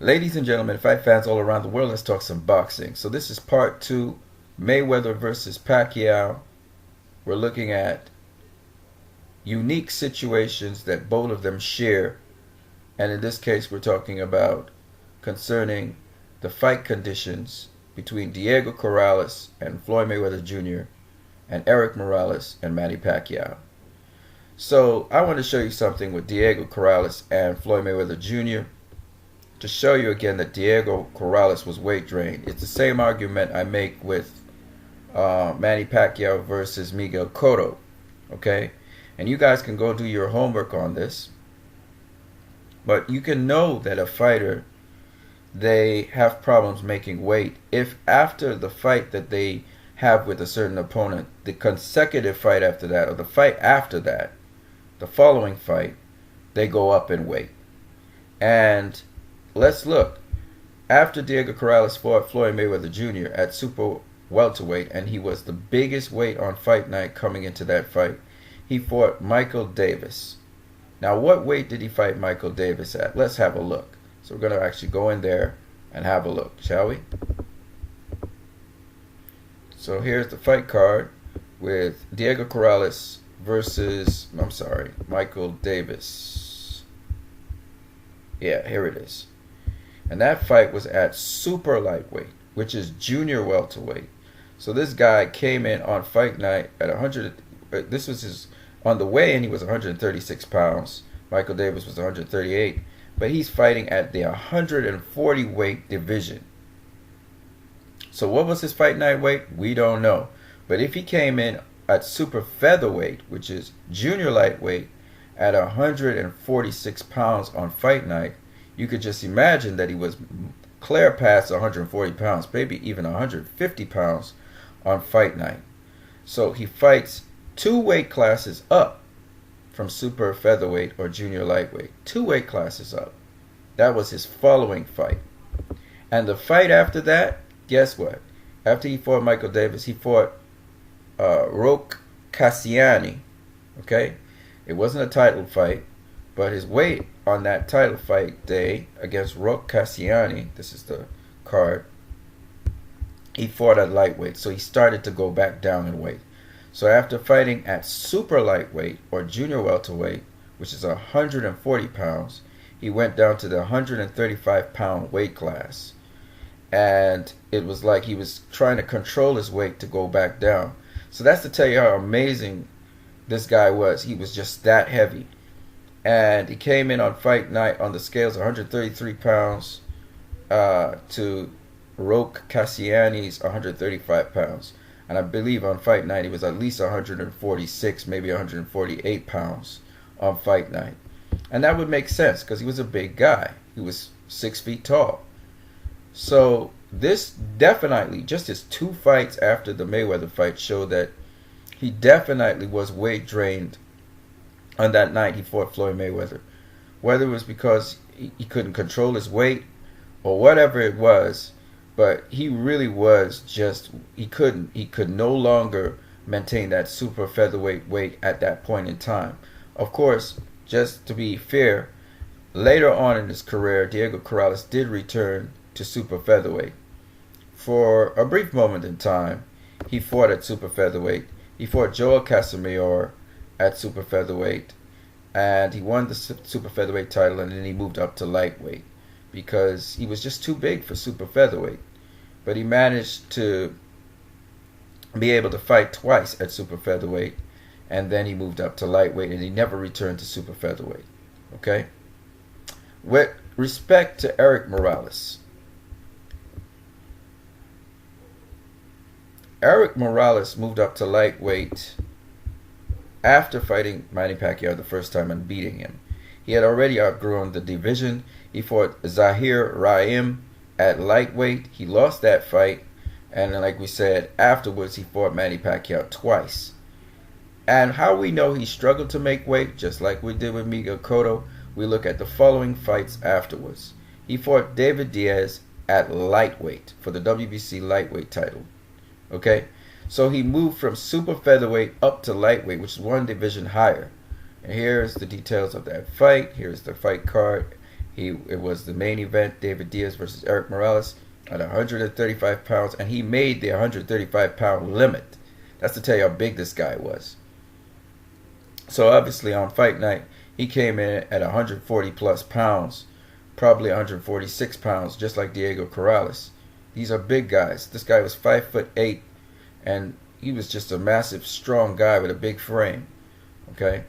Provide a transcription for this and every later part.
Ladies and gentlemen, fight fans all around the world, let's talk some boxing. So this is part two, Mayweather versus Pacquiao. We're looking at unique situations that both of them share. And in this case, we're talking about concerning the fight conditions between Diego Corrales and Floyd Mayweather Jr. and Eric Morales and Manny Pacquiao. So I want to show you something with Diego Corrales and Floyd Mayweather Jr. to show you again that Diego Corrales was weight drained. It's the same argument I make with Manny Pacquiao versus Miguel Cotto. Okay? And you guys can go do your homework on this. But you can know that a fighter, they have problems making weight if after the fight that they have with a certain opponent, the consecutive fight after that, or the fight after that, the following fight, they go up in weight. And let's look. After Diego Corrales fought Floyd Mayweather Jr. at super welterweight, and he was the biggest weight on fight night coming into that fight, he fought Michael Davis. Now, what weight did he fight Michael Davis at? Let's have a look. So we're going to actually go in there and have a look, shall we? So here's the fight card with Diego Corrales versus, Michael Davis. Yeah, here it is. And that fight was at super lightweight, which is junior welterweight. So this guy came in on fight night at 100. This was his on the weigh-in. He was 136 pounds. Michael Davis was 138, but he's fighting at the 140 weight division. So what was his fight night weight? We don't know. But if he came in at super featherweight, which is junior lightweight, at 146 pounds on fight night, you could just imagine that he was clear past 140 pounds, maybe even 150 pounds on fight night. So he fights two weight classes up from super featherweight or junior lightweight. Two weight classes up. That was his following fight. And the fight after that, guess what? After he fought Michael Davis, he fought Roque Cassiani. Okay? It wasn't a title fight, but his weight on that title fight day against Roque Cassiani, this is the card, he fought at lightweight. So he started to go back down in weight. So after fighting at super lightweight or junior welterweight, which is 140 pounds, he went down to the 135 pound weight class. And it was like he was trying to control his weight to go back down. So that's to tell you how amazing this guy was. He was just that heavy. And he came in on fight night on the scales 133 pounds to Roque Cassiani's 135 pounds. And I believe on fight night he was at least 146, maybe 148 pounds on fight night. And that would make sense because he was a big guy. He was 6 feet tall. So this definitely, just his two fights after the Mayweather fight, showed that he definitely was weight drained on that night he fought Floyd Mayweather. Whether it was because he couldn't control his weight or whatever it was, but he really was just, he could no longer maintain that super featherweight weight at that point in time. Of course, just to be fair, later on in his career, Diego Corrales did return to super featherweight. For a brief moment in time, he fought at super featherweight. He fought Joel Casamayor at super featherweight, and he won the super featherweight title, and then he moved up to lightweight because he was just too big for super featherweight. But he managed to be able to fight twice at super featherweight, and then he moved up to lightweight, and he never returned to super featherweight. Okay? With respect to Eric Morales, Eric Morales moved up to lightweight after fighting Manny Pacquiao the first time and beating him. He had already outgrown the division. He fought Zahir Raim at lightweight. He lost that fight, and like we said, afterwards he fought Manny Pacquiao twice. And how we know he struggled to make weight, just like we did with Miguel Cotto, we look at the following fights afterwards. He fought David Diaz at lightweight for the WBC lightweight title. Okay, so he moved from super featherweight up to lightweight, which is one division higher. And here's the details of that fight. Here's the fight card. It was the main event, David Diaz versus Eric Morales at 135 pounds, and he made the 135-pound limit. That's to tell you how big this guy was. So obviously on fight night, he came in at 140 plus pounds, probably 146 pounds, just like Diego Corrales. These are big guys. This guy was 5'8", and he was just a massive, strong guy with a big frame. Okay,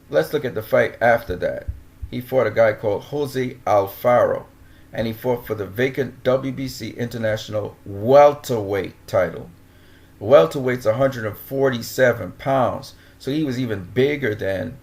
let's look at the fight after that. He fought a guy called Jose Alfaro, and he fought for the vacant WBC International welterweight title. Welterweight's 147 pounds, so he was even bigger than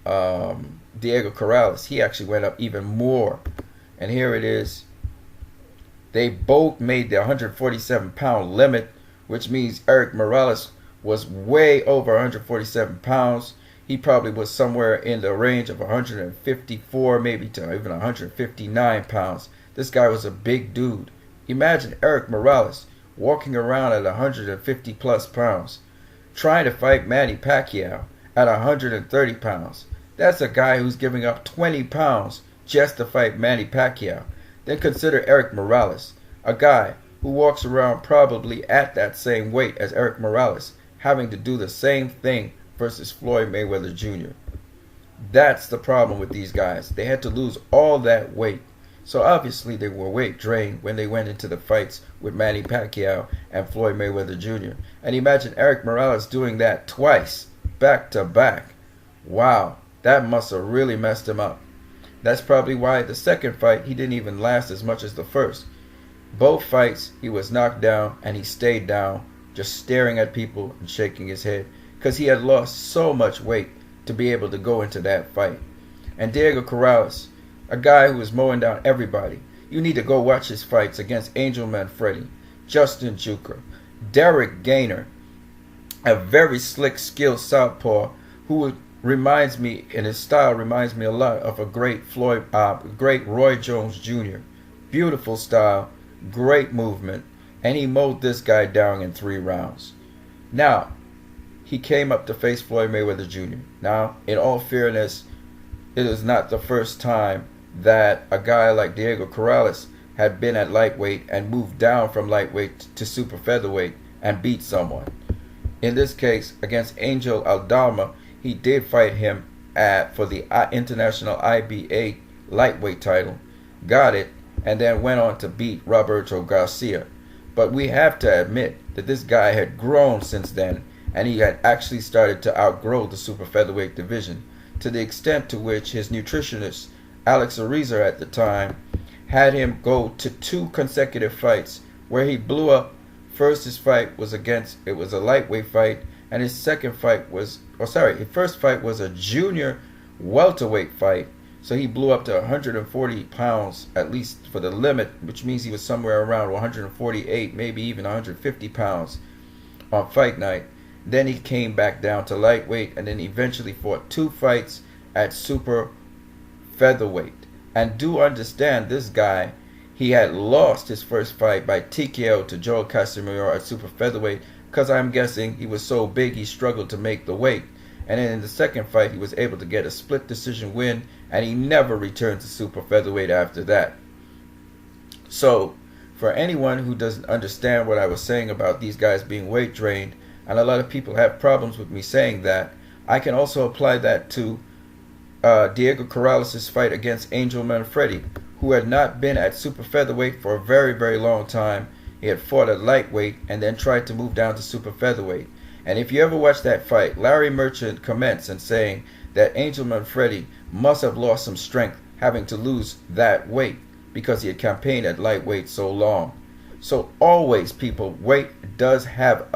Diego Corrales. He actually went up even more. And here it is. They both made the 147-pound limit, which means Eric Morales was way over 147 pounds. He probably was somewhere in the range of 154, maybe to even 159 pounds. This guy was a big dude. Imagine Eric Morales walking around at 150 plus pounds, trying to fight Manny Pacquiao at 130 pounds. That's a guy who's giving up 20 pounds just to fight Manny Pacquiao. Then consider Eric Morales, a guy who walks around probably at that same weight as Eric Morales, having to do the same thing versus Floyd Mayweather Jr. That's the problem with these guys. They had to lose all that weight. So obviously they were weight drained when they went into the fights with Manny Pacquiao and Floyd Mayweather Jr. And imagine Eric Morales doing that twice, back to back. Wow, that must have really messed him up. That's probably why the second fight he didn't even last as much as the first. Both fights he was knocked down, and he stayed down, just staring at people and shaking his head, because he had lost so much weight to be able to go into that fight. And Diego Corrales, a guy who was mowing down everybody. You need to go watch his fights against Angel Manfredi, Justin Juker, Derek Gainer, a very slick, skilled southpaw who reminds me, in his style, reminds me a lot of a great Roy Jones Jr. Beautiful style, great movement, and he mowed this guy down in 3 rounds. Now, he came up to face Floyd Mayweather Jr. Now, in all fairness, it is not the first time that a guy like Diego Corrales had been at lightweight and moved down from lightweight to super featherweight and beat someone. In this case, against Angel Aldama, he did fight him for the International IBA lightweight title, got it, and then went on to beat Roberto Garcia. But we have to admit that this guy had grown since then, and he had actually started to outgrow the super featherweight division, to the extent to which his nutritionist, Alex Ariza at the time, had him go to 2 consecutive fights where he blew up. First, his fight was it was a lightweight fight, and his second fight was, his first fight was a junior welterweight fight. So he blew up to 140 pounds, at least for the limit, which means he was somewhere around 148, maybe even 150 pounds on fight night. Then he came back down to lightweight, and then eventually fought 2 fights at super featherweight. And do understand, this guy, he had lost his first fight by TKO to Joel Casimiro at super featherweight, because I'm guessing he was so big he struggled to make the weight. And then in the second fight, he was able to get a split decision win, and he never returned to super featherweight after that. So, for anyone who doesn't understand what I was saying about these guys being weight drained, and a lot of people have problems with me saying that, I can also apply that to Diego Corrales' fight against Angel Manfredi, who had not been at super featherweight for a very, very long time. He had fought at lightweight and then tried to move down to super featherweight. And if you ever watch that fight, Larry Merchant comments and saying that Angel Manfredi must have lost some strength having to lose that weight because he had campaigned at lightweight so long. So always, people, weight does have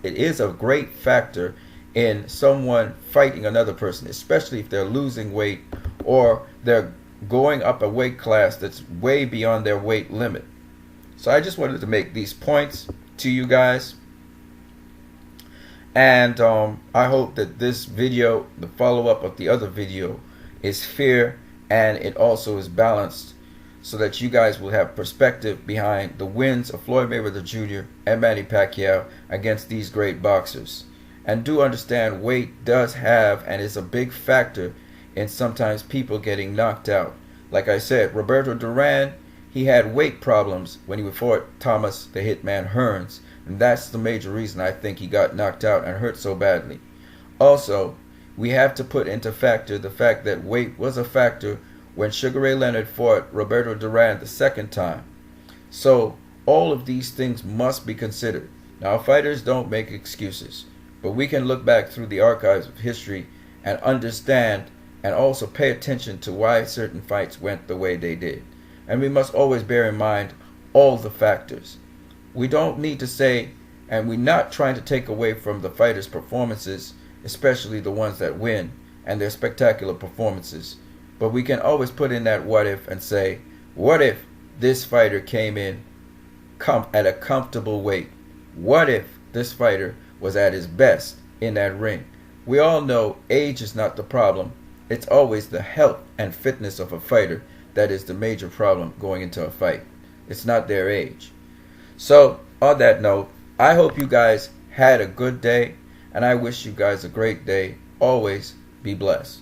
it is a great factor in someone fighting another person, especially if they're losing weight or they're going up a weight class that's way beyond their weight limit. So I just wanted to make these points to you guys. And I hope that this video, the follow-up of the other video, is fair and it also is balanced, so that you guys will have perspective behind the wins of Floyd Mayweather Jr. and Manny Pacquiao against these great boxers. And do understand, weight does have and is a big factor in sometimes people getting knocked out. Like I said, Roberto Duran, he had weight problems when he fought Thomas the Hitman Hearns, and that's the major reason I think he got knocked out and hurt so badly. Also, we have to put into factor the fact that weight was a factor when Sugar Ray Leonard fought Roberto Duran the second time. So, all of these things must be considered. Now, fighters don't make excuses, but we can look back through the archives of history and understand and also pay attention to why certain fights went the way they did. And we must always bear in mind all the factors. We don't need to say, and we're not trying to take away from the fighters' performances, especially the ones that win, and their spectacular performances. But we can always put in that what if and say, what if this fighter came in at a comfortable weight? What if this fighter was at his best in that ring? We all know age is not the problem. It's always the health and fitness of a fighter that is the major problem going into a fight. It's not their age. So, on that note, I hope you guys had a good day, and I wish you guys a great day. Always be blessed.